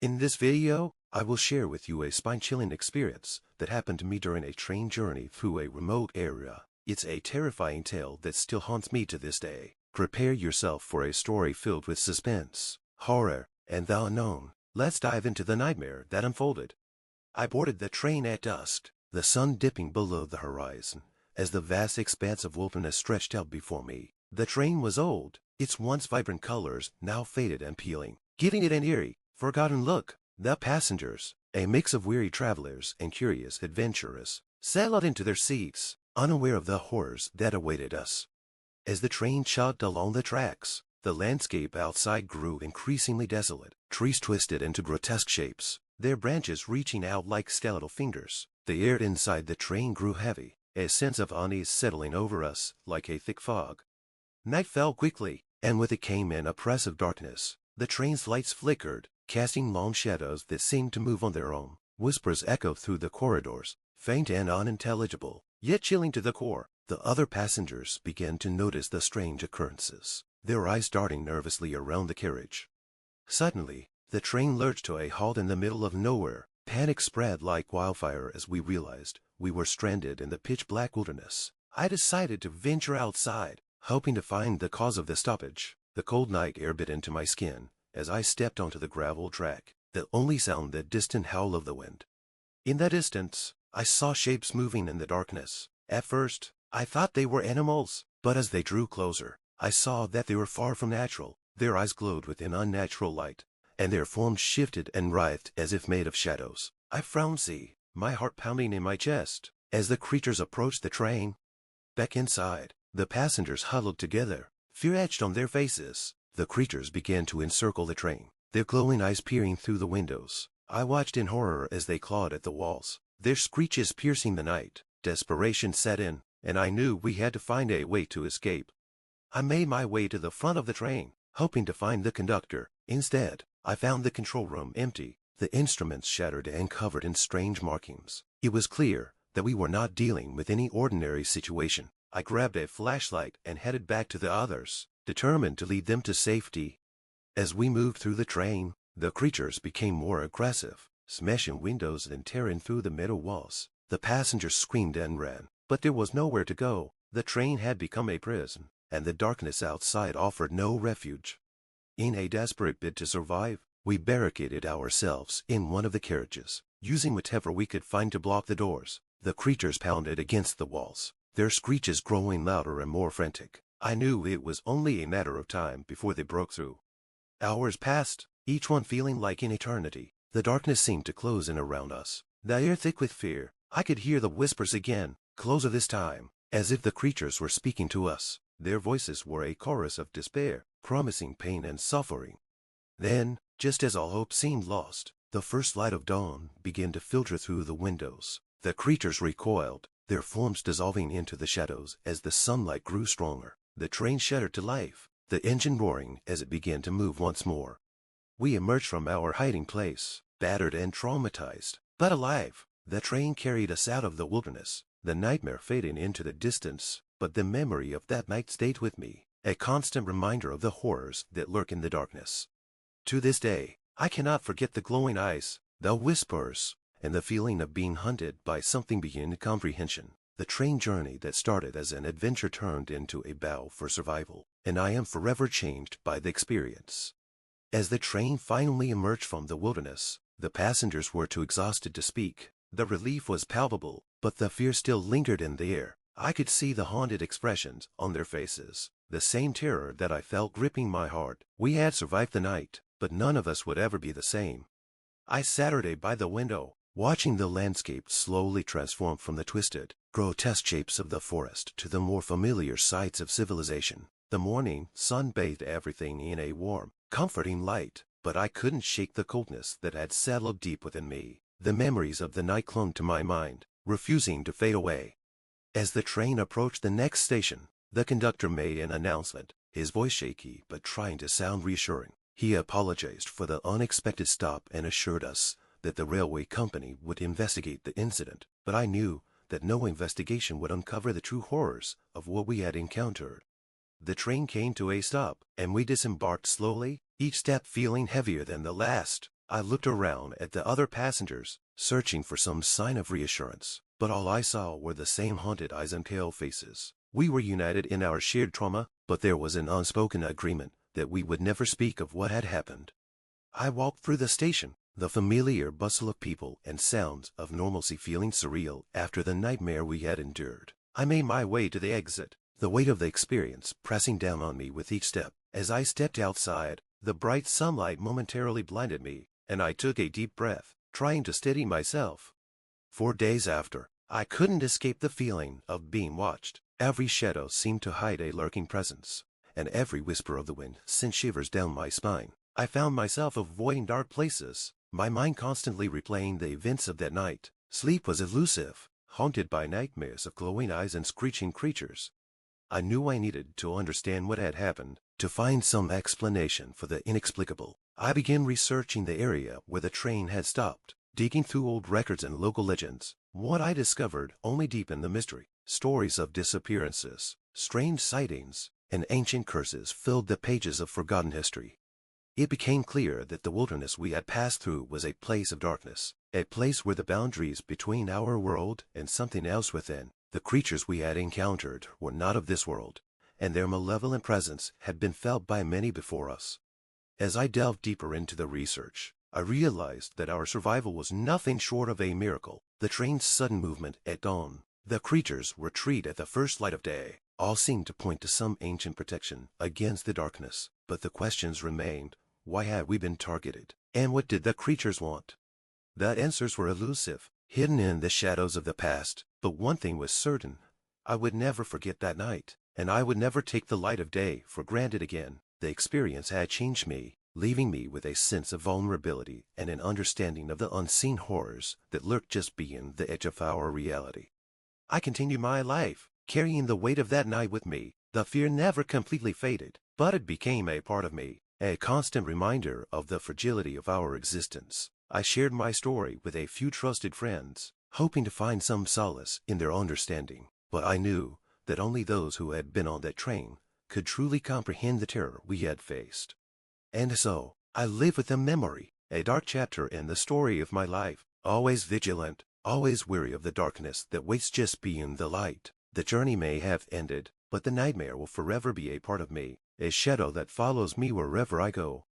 In this video, I will share with you a spine-chilling experience that happened to me during a train journey through a remote area. It's a terrifying tale that still haunts me to this day. Prepare yourself for a story filled with suspense, horror, and the unknown. Let's dive into the nightmare that unfolded. I boarded the train at dusk, the sun dipping below the horizon, as the vast expanse of wilderness stretched out before me. The train was old, its once vibrant colors now faded and peeling, giving it an eerie, forgotten look. The passengers, a mix of weary travelers and curious adventurers, settled into their seats, unaware of the horrors that awaited us. As the train chugged along the tracks, the landscape outside grew increasingly desolate. Trees twisted into grotesque shapes, their branches reaching out like skeletal fingers. The air inside the train grew heavy, a sense of unease settling over us like a thick fog. Night fell quickly, and with it came an oppressive darkness. The train's lights flickered, casting long shadows that seemed to move on their own. Whispers echoed through the corridors, faint and unintelligible, yet chilling to the core. The other passengers began to notice the strange occurrences, their eyes darting nervously around the carriage. Suddenly, the train lurched to a halt in the middle of nowhere. Panic spread like wildfire as we realized we were stranded in the pitch-black wilderness. I decided to venture outside, hoping to find the cause of the stoppage. The cold night air bit into my skin as I stepped onto the gravel track, the only sound the distant howl of the wind. In the distance, I saw shapes moving in the darkness. At first, I thought they were animals, but as they drew closer, I saw that they were far from natural. Their eyes glowed with an unnatural light, and their forms shifted and writhed as if made of shadows. I frowned, my heart pounding in my chest, as the creatures approached the train. Back inside, the passengers huddled together, fear etched on their faces. The creatures began to encircle the train, their glowing eyes peering through the windows. I watched in horror as they clawed at the walls, their screeches piercing the night. Desperation set in, and I knew we had to find a way to escape. I made my way to the front of the train, hoping to find the conductor. Instead, I found the control room empty, the instruments shattered and covered in strange markings. It was clear that we were not dealing with any ordinary situation. I grabbed a flashlight and headed back to the others, determined to lead them to safety. As we moved through the train, the creatures became more aggressive, smashing windows and tearing through the metal walls. The passengers screamed and ran, but there was nowhere to go. The train had become a prison, and the darkness outside offered no refuge. In a desperate bid to survive, we barricaded ourselves in one of the carriages, using whatever we could find to block the doors. The creatures pounded against the walls, their screeches growing louder and more frantic. I knew it was only a matter of time before they broke through. Hours passed, each one feeling like an eternity. The darkness seemed to close in around us, the air thick with fear. I could hear the whispers again, closer this time, as if the creatures were speaking to us. Their voices were a chorus of despair, promising pain and suffering. Then, just as all hope seemed lost, the first light of dawn began to filter through the windows. The creatures recoiled, their forms dissolving into the shadows as the sunlight grew stronger. The train shuddered to life, the engine roaring as it began to move once more. We emerged from our hiding place, battered and traumatized, but alive. The train carried us out of the wilderness, the nightmare fading into the distance, but the memory of that night stayed with me, a constant reminder of the horrors that lurk in the darkness. To this day, I cannot forget the glowing eyes, the whispers, and the feeling of being hunted by something beyond comprehension. The train journey that started as an adventure turned into a battle for survival, and I am forever changed by the experience. As the train finally emerged from the wilderness, the passengers were too exhausted to speak. The relief was palpable, but the fear still lingered in the air. I could see the haunted expressions on their faces, the same terror that I felt gripping my heart. We had survived the night, but none of us would ever be the same. I sat by the window, watching the landscape slowly transform from the twisted, grotesque shapes of the forest to the more familiar sights of civilization. The morning sun bathed everything in a warm, comforting light, but I couldn't shake the coldness that had settled deep within me. The memories of the night clung to my mind, refusing to fade away. As the train approached the next station, the conductor made an announcement, his voice shaky but trying to sound reassuring. He apologized for the unexpected stop and assured us that the railway company would investigate the incident, but I knew that no investigation would uncover the true horrors of what we had encountered. The train came to a stop, and we disembarked slowly, each step feeling heavier than the last. I looked around at the other passengers, searching for some sign of reassurance, but all I saw were the same haunted eyes and pale faces. We were united in our shared trauma, but there was an unspoken agreement that we would never speak of what had happened. I walked through the station, the familiar bustle of people and sounds of normalcy feeling surreal after the nightmare we had endured. I made my way to the exit, the weight of the experience pressing down on me with each step. As I stepped outside, the bright sunlight momentarily blinded me, and I took a deep breath, trying to steady myself. For days after, I couldn't escape the feeling of being watched. Every shadow seemed to hide a lurking presence, and every whisper of the wind sent shivers down my spine. I found myself avoiding dark places, my mind constantly replaying the events of that night. Sleep was elusive, haunted by nightmares of glowing eyes and screeching creatures. I knew I needed to understand what had happened, to find some explanation for the inexplicable. I began researching the area where the train had stopped, digging through old records and local legends. What I discovered only deepened the mystery. Stories of disappearances, strange sightings, and ancient curses filled the pages of forgotten history. It became clear that the wilderness we had passed through was a place of darkness, a place where the boundaries between our world and something else within. The creatures we had encountered were not of this world, and their malevolent presence had been felt by many before us. As I delved deeper into the research, I realized that our survival was nothing short of a miracle. The train's sudden movement at dawn, the creatures' retreat at the first light of day, all seemed to point to some ancient protection against the darkness. But the questions remained. Why had we been targeted? And what did the creatures want? The answers were elusive, hidden in the shadows of the past. But one thing was certain. I would never forget that night, and I would never take the light of day for granted again. The experience had changed me, leaving me with a sense of vulnerability and an understanding of the unseen horrors that lurked just beyond the edge of our reality. I continued my life, carrying the weight of that night with me. The fear never completely faded, but it became a part of me, a constant reminder of the fragility of our existence. I shared my story with a few trusted friends, hoping to find some solace in their understanding. But I knew that only those who had been on that train could truly comprehend the terror we had faced. And so, I live with a memory, a dark chapter in the story of my life, always vigilant, always weary of the darkness that waits just beyond the light. The journey may have ended, but the nightmare will forever be a part of me, a shadow that follows me wherever I go.